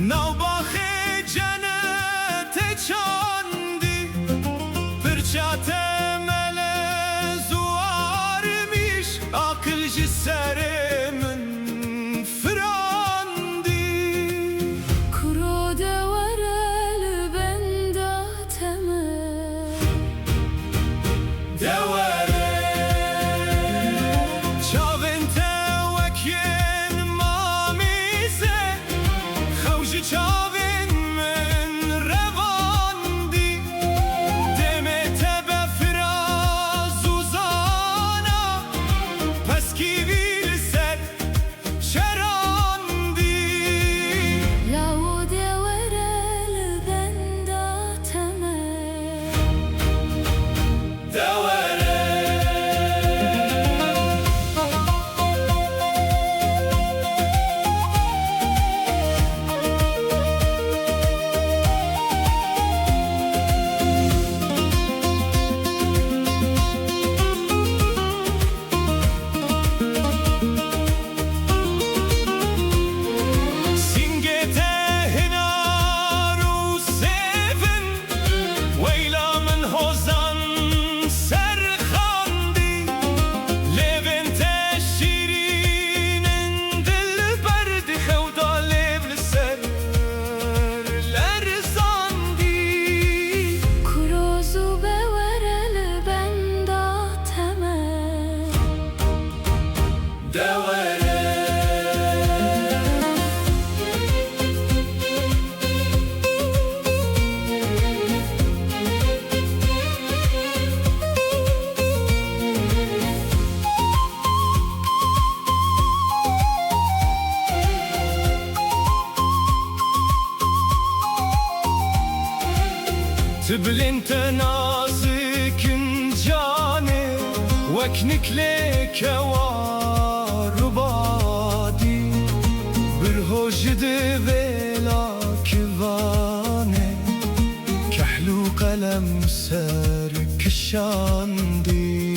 نوباخی جنت چاندی پرچات ملزوار میش عقل جی سر من فراندی کرو دورل بنداتمه دوره چاوین توکین مامیزه خوشی چاوین من رواندی دمت به فراز و زانا پس کی ویل سر شراندی لاو دورل بنداتمه دوره سینگت هنار و سیفن ویلا من هوزان سر خاندی لبنت شیرین دل برد خودا لب لسر لرزاندی کروزو بورل بنداتمه دوره تبلنت نازك جاني وكنك لك واربادي برهوجد بلا كفاني كحلو قلم سر كشاندي